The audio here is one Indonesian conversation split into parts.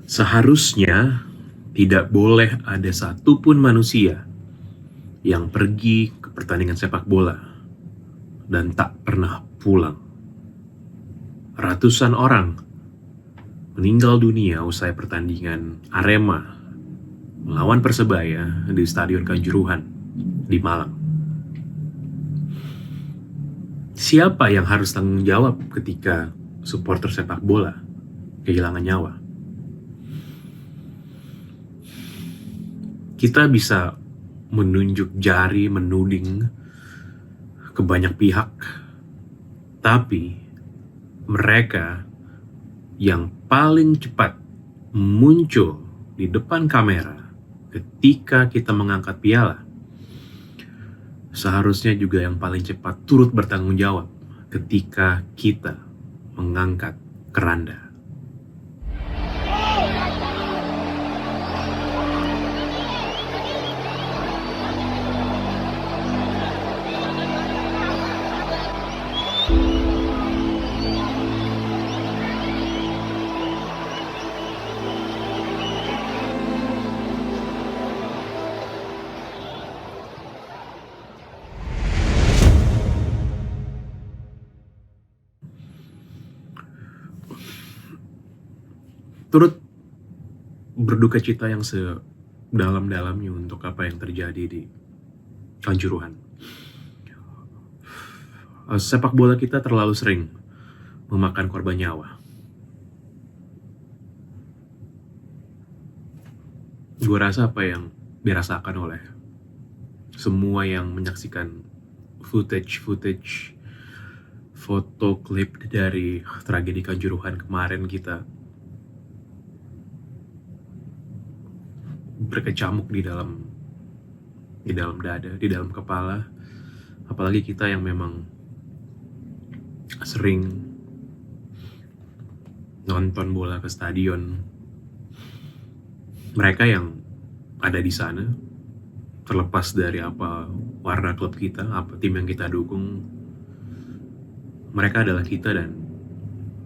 Seharusnya tidak boleh ada satupun manusia yang pergi ke pertandingan sepak bola dan tak pernah pulang. Ratusan orang meninggal dunia usai pertandingan Arema melawan Persebaya di Stadion Kanjuruhan di Malang. Siapa yang harus tanggung jawab ketika supporter sepak bola kehilangan nyawa? Kita bisa menunjuk jari, menuding ke banyak pihak, tapi mereka yang paling cepat muncul di depan kamera ketika kita mengangkat piala seharusnya juga yang paling cepat turut bertanggung jawab ketika kita mengangkat keranda. Turut berduka cita yang sedalam-dalamnya untuk apa yang terjadi di Kanjuruhan. Sepak bola kita terlalu sering memakan korban nyawa. Gue rasa apa yang dirasakan oleh semua yang menyaksikan footage, foto klip dari tragedi Kanjuruhan kemarin, kita berkecamuk di dalam dada, di dalam kepala. Apalagi kita yang memang sering nonton bola ke stadion. Mereka yang ada di sana, terlepas dari apa warna klub kita, apa tim yang kita dukung, mereka adalah kita dan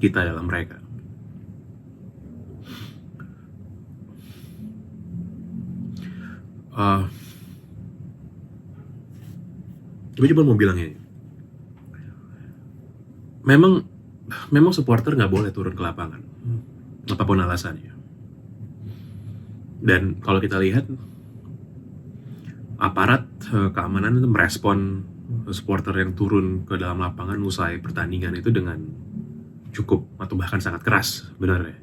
kita adalah mereka. Gue cuma mau bilang ini, memang supporter nggak boleh turun ke lapangan, apapun alasannya. Dan kalau kita lihat, aparat keamanan itu merespon supporter yang turun ke dalam lapangan usai pertandingan itu dengan cukup atau bahkan sangat keras, benar ya.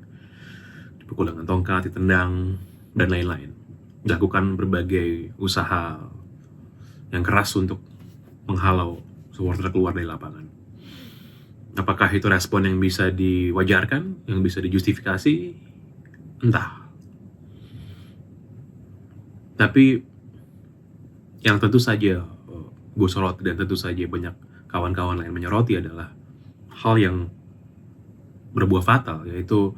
Dipukul dengan tongkat, ditendang, dan lain-lain. Dilakukan berbagai usaha yang keras untuk menghalau supporter keluar dari lapangan. Apakah itu respon yang bisa diwajarkan, yang bisa dijustifikasi? Entah. Tapi yang tentu saja gue soroti dan tentu saja banyak kawan-kawan lain menyoroti adalah hal yang berbuah fatal, yaitu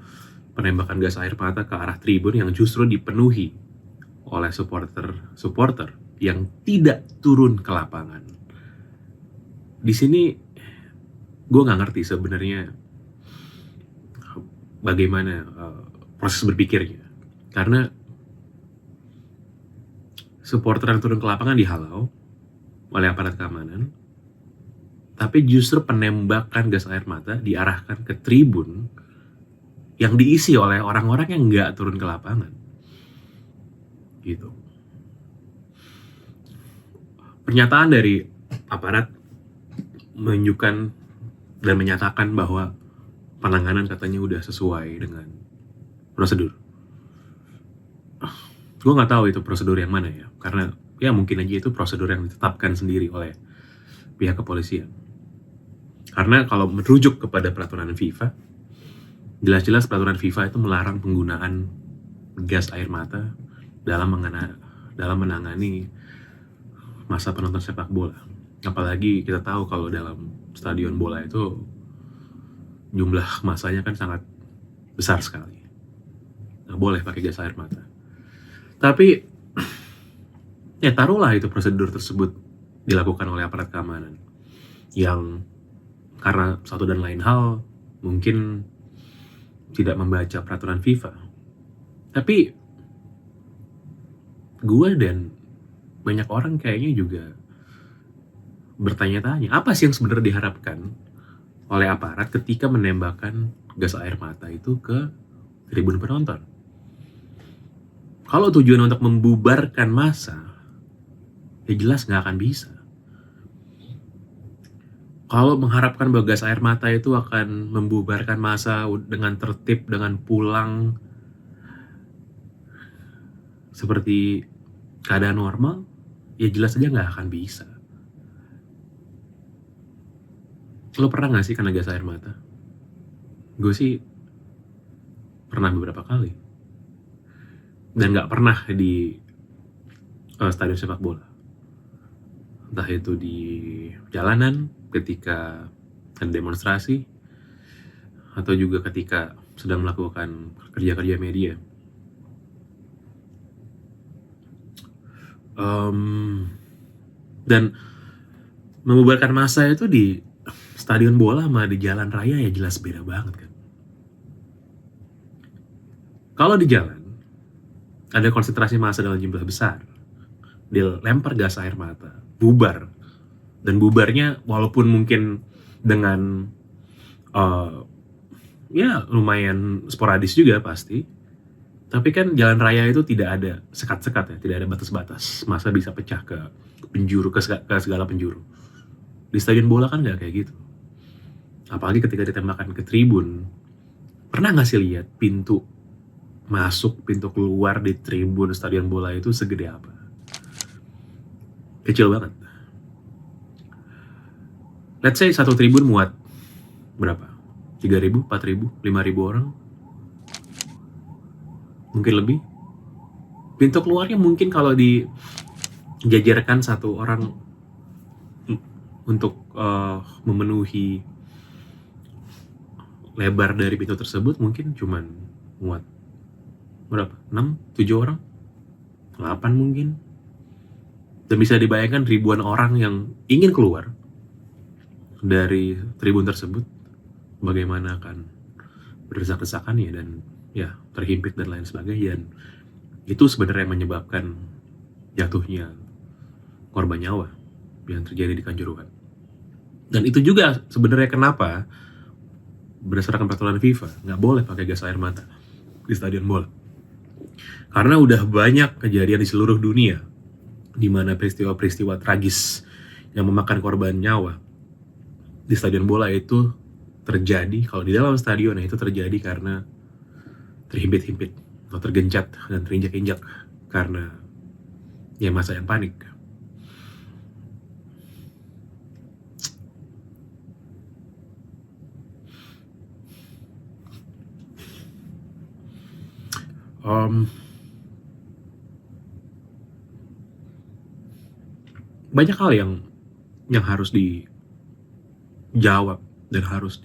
penembakan gas air mata ke arah tribun yang justru dipenuhi oleh supporter yang tidak turun ke lapangan. Di sini gue nggak ngerti sebenarnya bagaimana proses berpikirnya, karena supporter yang turun ke lapangan dihalau oleh aparat keamanan, tapi justru penembakan gas air mata diarahkan ke tribun yang diisi oleh orang-orang yang nggak turun ke lapangan, gitu. Pernyataan dari aparat menunjukkan dan menyatakan bahwa penanganan katanya udah sesuai dengan prosedur. Gue nggak tahu itu prosedur yang mana ya, karena ya mungkin aja itu prosedur yang ditetapkan sendiri oleh pihak kepolisian. Karena kalau merujuk kepada peraturan FIFA, jelas-jelas peraturan FIFA itu melarang penggunaan gas air mata dalam menangani masa penonton sepak bola. Apalagi kita tahu kalau dalam stadion bola itu jumlah masanya kan sangat besar sekali. Nggak boleh pakai gas air mata. Tapi ya taruhlah itu prosedur tersebut dilakukan oleh aparat keamanan yang karena satu dan lain hal mungkin tidak membaca peraturan FIFA Tapi gue dan banyak orang kayaknya juga bertanya-tanya, apa sih yang sebenarnya diharapkan oleh aparat ketika menembakkan gas air mata itu ke tribun penonton? Kalau tujuan untuk membubarkan massa, ya jelas nggak akan bisa. Kalau mengharapkan bahwa gas air mata itu akan membubarkan massa dengan tertib, dengan pulang seperti keadaan normal, ya jelas aja nggak akan bisa. Lo pernah nggak sih kena gas air mata? Gue sih pernah beberapa kali. Dan nggak pernah di stadion sepak bola. Entah itu di jalanan ketika ada demonstrasi, atau juga ketika sedang melakukan kerja-kerja media. Dan membubarkan massa itu di stadion bola sama di jalan raya ya jelas beda banget kan. Kalau di jalan ada konsentrasi massa dalam jumlah besar, dilempar gas air mata, bubar. Dan bubarnya walaupun mungkin dengan ya lumayan sporadis juga pasti, tapi kan jalan raya itu tidak ada sekat-sekat ya, tidak ada batas-batas, masa bisa pecah ke penjuru, ke segala penjuru. Di stadion bola kan nggak kayak gitu. Apalagi ketika ditembakkan ke tribun. Pernah nggak sih lihat pintu masuk, pintu keluar di tribun stadion bola itu segede apa? Kecil banget. Let's say satu tribun muat berapa? 3.000, 4.000, 5.000 orang? Mungkin lebih. Pintu keluarnya mungkin kalau dijajarkan satu orang untuk memenuhi lebar dari pintu tersebut mungkin cuman muat berapa? 6, 7 orang? 8 mungkin. Dan bisa dibayangkan ribuan orang yang ingin keluar dari tribun tersebut, bagaimana akan berdesak-desakannya dan ya terhimpit dan lain sebagainya. Dan itu sebenarnya menyebabkan jatuhnya korban nyawa yang terjadi di Kanjuruhan. Dan itu juga sebenarnya kenapa berdasarkan peraturan FIFA nggak boleh pakai gas air mata di stadion bola. Karena udah banyak kejadian di seluruh dunia di mana peristiwa-peristiwa tragis yang memakan korban nyawa di stadion bola itu terjadi. Kalau di dalam stadion itu terjadi karena terhimpit-himpit atau tergencat dan terinjak-injak karena ya massa yang panik. Banyak hal yang harus dijawab dan harus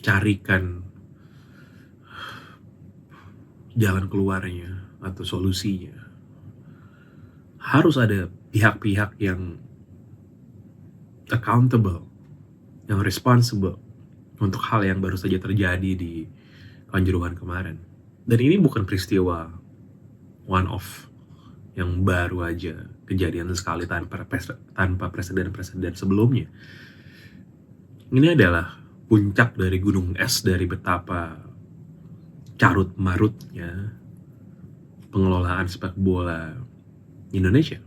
dicarikan jalan keluarnya atau solusinya. Harus ada pihak-pihak yang accountable, yang responsible untuk hal yang baru saja terjadi di Kanjuruhan kemarin. Dan ini bukan peristiwa one off yang baru aja kejadian sekali tanpa presiden-presiden sebelumnya. Ini adalah puncak dari gunung es dari betapa carut marutnya pengelolaan sepak bola Indonesia.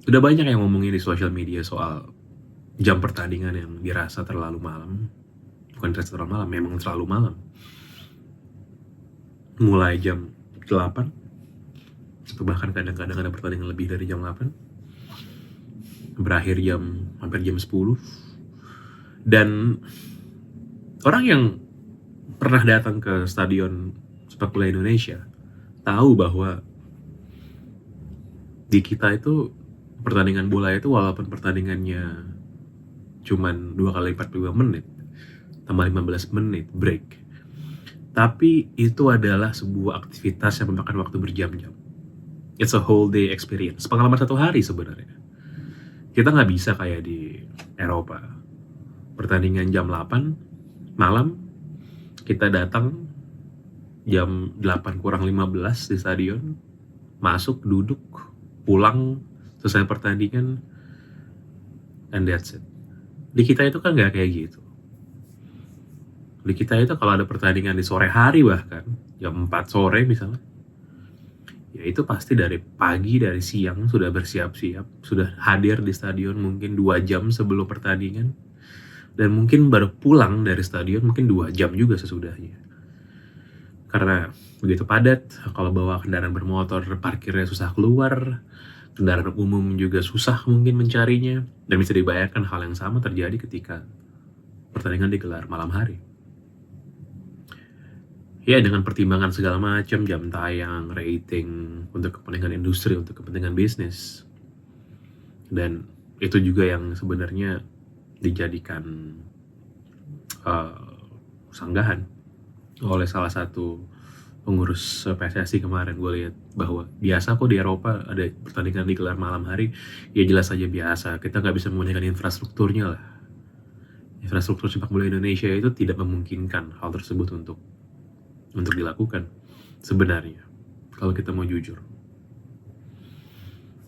Udah banyak yang ngomongin di sosial media soal jam pertandingan yang dirasa terlalu malam. Bukan dirasa terlalu malam, memang terlalu malam. Mulai jam 8 atau bahkan kadang-kadang ada pertandingan lebih dari jam 8, berakhir hampir jam 10. Dan orang yang pernah datang ke stadion sepak bola Indonesia tahu bahwa di kita itu pertandingan bola itu walaupun pertandingannya cuman 2 kali 45 menit tambah 15 menit break, tapi itu adalah sebuah aktivitas yang memakan waktu berjam-jam. It's a whole day experience, pengalaman 1 hari sebenarnya. Kita nggak bisa kayak di Eropa pertandingan jam 8 malam, kita datang jam 8 kurang 15 di stadion, masuk, duduk, pulang, selesai pertandingan, and that's it. Di kita itu kan nggak kayak gitu. Di kita itu kalau ada pertandingan di sore hari bahkan, jam 4 sore misalnya, ya itu pasti dari pagi, dari siang sudah bersiap-siap, sudah hadir di stadion mungkin 2 jam sebelum pertandingan, dan mungkin baru pulang dari stadion mungkin 2 jam juga sesudahnya. Karena begitu padat, kalau bawa kendaraan bermotor parkirnya susah keluar, kendaraan umum juga susah mungkin mencarinya, dan bisa dibayangkan hal yang sama terjadi ketika pertandingan digelar malam hari. Ya dengan pertimbangan segala macam, jam tayang, rating, untuk kepentingan industri, untuk kepentingan bisnis. Dan itu juga yang sebenarnya dijadikan sanggahan oleh salah satu pengurus PSSI kemarin. Gue lihat bahwa biasa kok di Eropa ada pertandingan digelar malam hari, ya jelas saja biasa, kita nggak bisa menggunakan infrastrukturnya lah. Infrastruktur sepak bola Indonesia itu tidak memungkinkan hal tersebut untuk dilakukan sebenarnya, kalau kita mau jujur.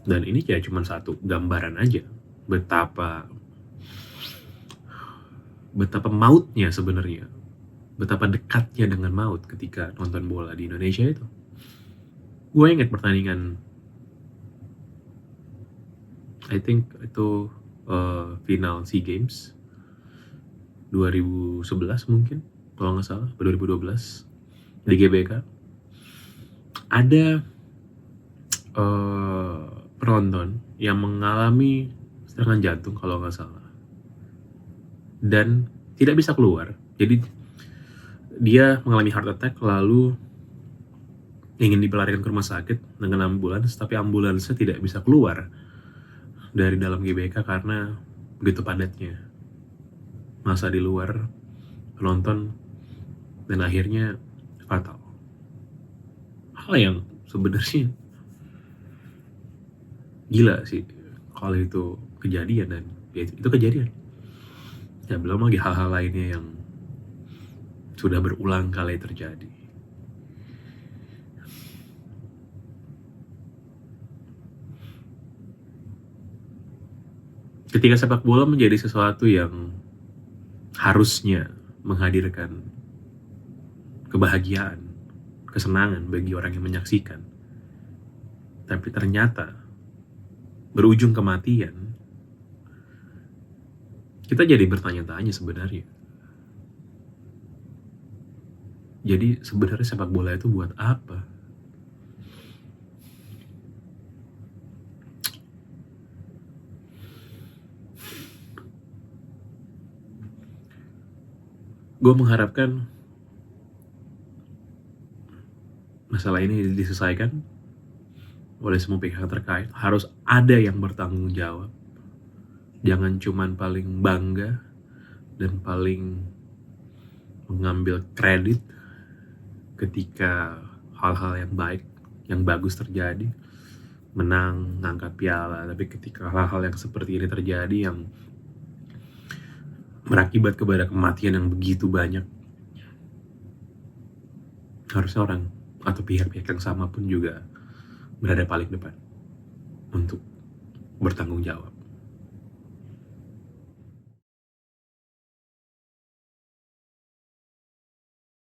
Dan ini ya cuma satu gambaran aja betapa mautnya sebenarnya, betapa dekatnya dengan maut ketika nonton bola di Indonesia itu. Gue inget pertandingan, I think itu final SEA Games 2011 mungkin, kalau nggak salah, 2012 di GBK. Ada penonton yang mengalami serangan jantung kalau nggak salah, dan tidak bisa keluar. Jadi dia mengalami heart attack, lalu ingin dilarikan ke rumah sakit dengan ambulans, tapi ambulansnya tidak bisa keluar dari dalam GBK karena begitu padatnya masa di luar, penonton, dan akhirnya fatal. Hal yang sebenarnya gila sih kalau itu kejadian, dan ya itu kejadian. Ya belum lagi hal-hal lainnya yang sudah berulang kali terjadi. Ketika sepak bola menjadi sesuatu yang harusnya menghadirkan kebahagiaan, kesenangan bagi orang yang menyaksikan, tapi ternyata berujung kematian, kita jadi bertanya-tanya sebenarnya. Jadi sebenarnya sepak bola itu buat apa? Gue mengharapkan masalah ini diselesaikan oleh semua pihak terkait. Harus ada yang bertanggung jawab. Jangan cuman paling bangga dan paling mengambil kredit ketika hal-hal yang baik, yang bagus terjadi, menang, ngangkat piala. Tapi ketika hal-hal yang seperti ini terjadi, yang berakibat kepada kematian yang begitu banyak, harusnya orang atau pihak-pihak yang sama pun juga berada paling depan untuk bertanggung jawab.